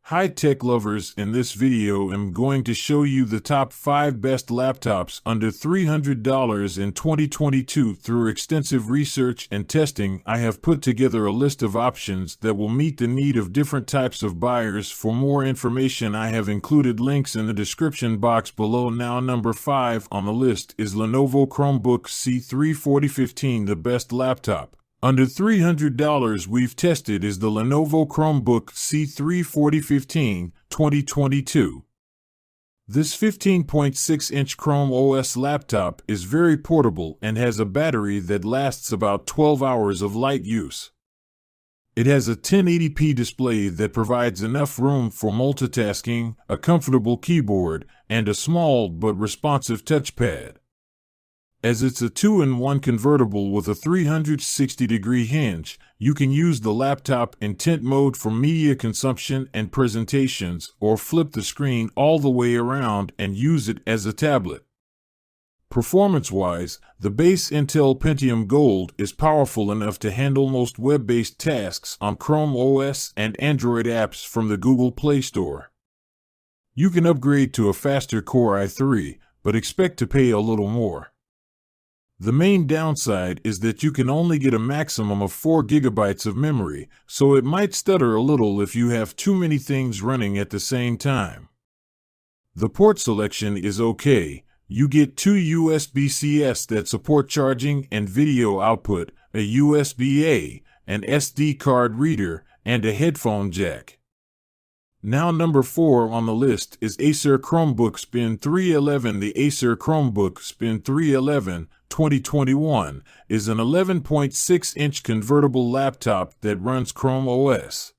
Hi tech lovers, in this video I'm going to show you the top 5 best laptops under $300 in 2022. Through extensive research and testing, I have put together a list of options that will meet the need of different types of buyers. For more information, I have included links in the description box below. Now, number 5 on the list is Lenovo Chromebook C3 4015, the best laptop under $300 we've tested is the Lenovo Chromebook C3 4015 2022. This 15.6-inch Chrome OS laptop is very portable and has a battery that lasts about 12 hours of light use. It has a 1080p display that provides enough room for multitasking, a comfortable keyboard, and a small but responsive touchpad. As it's a 2-in-1 convertible with a 360-degree hinge, you can use the laptop in tent mode for media consumption and presentations, or flip the screen all the way around and use it as a tablet. Performance-wise, the base Intel Pentium Gold is powerful enough to handle most web-based tasks on Chrome OS and Android apps from the Google Play Store. You can upgrade to a faster Core i3, but expect to pay a little more. The main downside is that you can only get a maximum of 4 GB of memory, so it might stutter a little if you have too many things running at the same time. The port selection is okay. You get 2 USB-CS that support charging and video output, a USB-A, an SD card reader, and a headphone jack. Now, number 4 on the list is Acer Chromebook Spin 311. The Acer Chromebook Spin 311 2021 is an 11.6-inch convertible laptop that runs Chrome OS.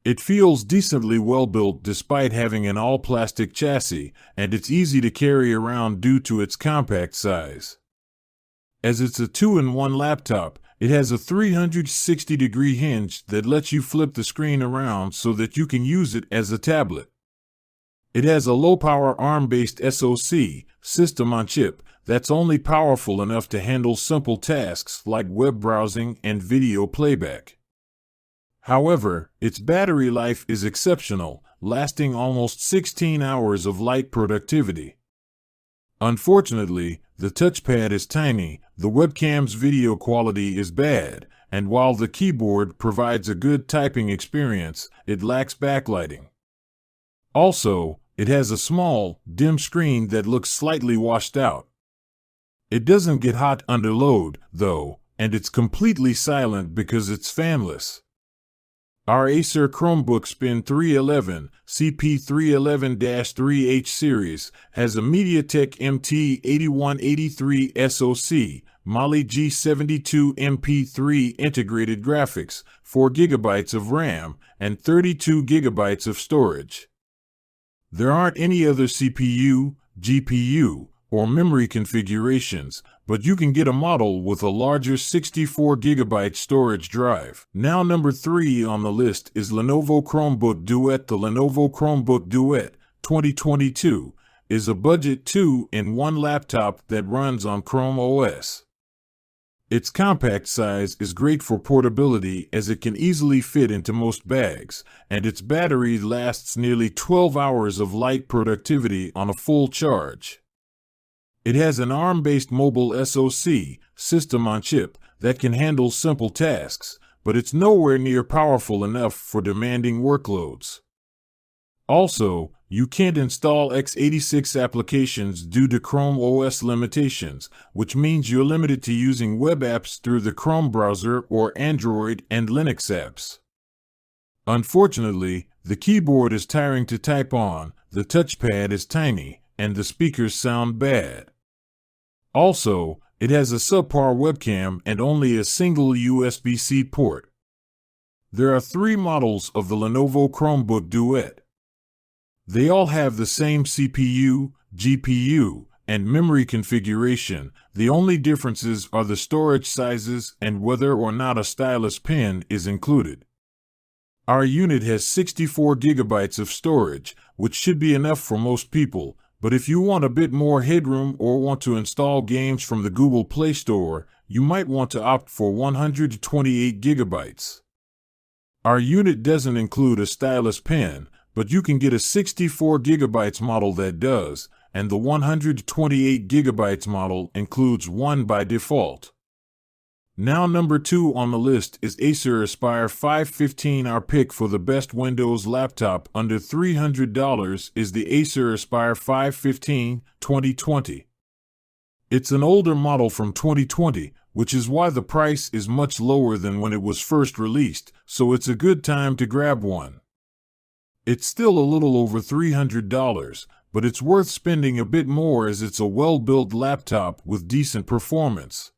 It feels decently well built despite having an all-plastic chassis, and it's easy to carry around due to its compact size. As it's a 2-in-1 laptop, it has a 360-degree hinge that lets you flip the screen around so that you can use it as a tablet. It has a low-power ARM-based SoC, system on chip, that's only powerful enough to handle simple tasks like web browsing and video playback. However, its battery life is exceptional, lasting almost 16 hours of light productivity. Unfortunately, the touchpad is tiny, the webcam's video quality is bad, and while the keyboard provides a good typing experience, it lacks backlighting. Also, it has a small, dim screen that looks slightly washed out. It doesn't get hot under load, though, and it's completely silent because it's fanless. Our Acer Chromebook Spin 311 CP311-3H series has a MediaTek MT8183 SoC, Mali G72 MP3 integrated graphics, 4 GB of RAM, and 32 GB of storage. There aren't any other CPU, GPU, or memory configurations, but you can get a model with a larger 64 GB storage drive. Now, number 3 on the list is Lenovo Chromebook Duet. The Lenovo Chromebook Duet 2022 is a budget 2-in-1 laptop that runs on Chrome OS. Its compact size is great for portability as it can easily fit into most bags, and its battery lasts nearly 12 hours of light productivity on a full charge. It has an ARM-based mobile SoC, system on chip, that can handle simple tasks, but it's nowhere near powerful enough for demanding workloads. Also, you can't install x86 applications due to Chrome OS limitations, which means you're limited to using web apps through the Chrome browser or Android and Linux apps. Unfortunately, the keyboard is tiring to type on, the touchpad is tiny, and the speakers sound bad. Also, it has a subpar webcam and only a single USB-C port. There are 3 models of the Lenovo Chromebook Duet. They all have the same CPU, GPU, and memory configuration. The only differences are the storage sizes and whether or not a stylus pen is included. Our unit has 64 GB of storage, which should be enough for most people, but if you want a bit more headroom or want to install games from the Google Play Store, you might want to opt for 128 GB. Our unit doesn't include a stylus pen, but you can get a 64 GB model that does, and the 128 GB model includes one by default. Now number 2 on the list is Acer Aspire 515. Our pick for the best Windows laptop under $300 is the Acer Aspire 515 2020. It's an older model from 2020, which is why the price is much lower than when it was first released, so it's a good time to grab one. It's still a little over $300, but it's worth spending a bit more as it's a well-built laptop with decent performance.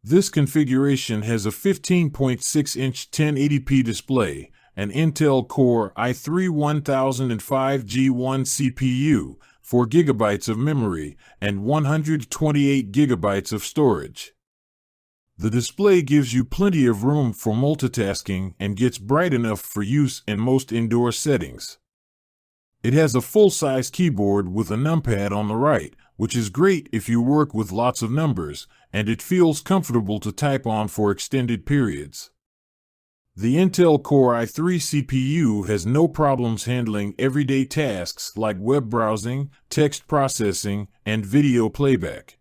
This configuration has a 15.6-inch 1080p display, an Intel Core i3 1005G1 CPU, 4 GB of memory, and 128 GB of storage. The display gives you plenty of room for multitasking and gets bright enough for use in most indoor settings. It has a full-size keyboard with a numpad on the right, which is great if you work with lots of numbers, and it feels comfortable to type on for extended periods. The Intel Core i3 CPU has no problems handling everyday tasks like web browsing, text processing, and video playback.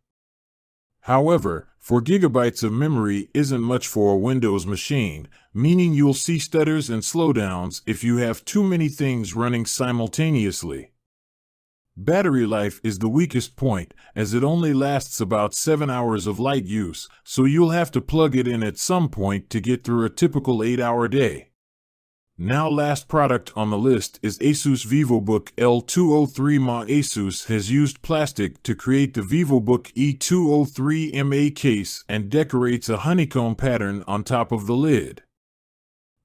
However, 4 GB of memory isn't much for a Windows machine, meaning you'll see stutters and slowdowns if you have too many things running simultaneously. Battery life is the weakest point, as it only lasts about 7 hours of light use, so you'll have to plug it in at some point to get through a typical 8-hour day. Now last product on the list is ASUS VivoBook L203MA. ASUS has used plastic to create the VivoBook E203MA case and decorates a honeycomb pattern on top of the lid.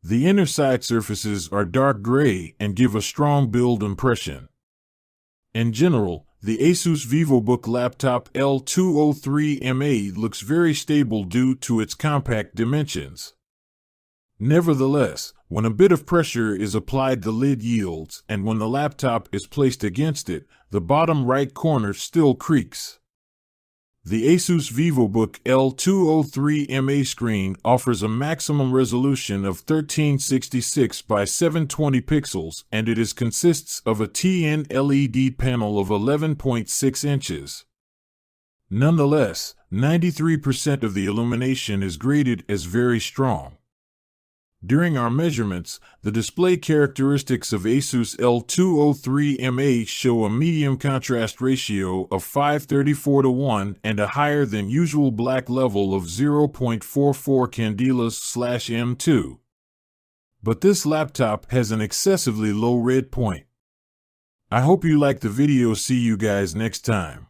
The inner side surfaces are dark gray and give a strong build impression. In general, the ASUS VivoBook laptop L203MA looks very stable due to its compact dimensions. Nevertheless, when a bit of pressure is applied, the lid yields, and when the laptop is placed against it, the bottom right corner still creaks. The ASUS VivoBook L203MA screen offers a maximum resolution of 1366 by 720 pixels, and it consists of a TN LED panel of 11.6 inches. Nonetheless, 93% of the illumination is graded as very strong. During our measurements, the display characteristics of ASUS L203MA show a medium contrast ratio of 5:34:1 and a higher than usual black level of 0.44 candelas/M2. But this laptop has an excessively low red point. I hope you liked the video. See you guys next time.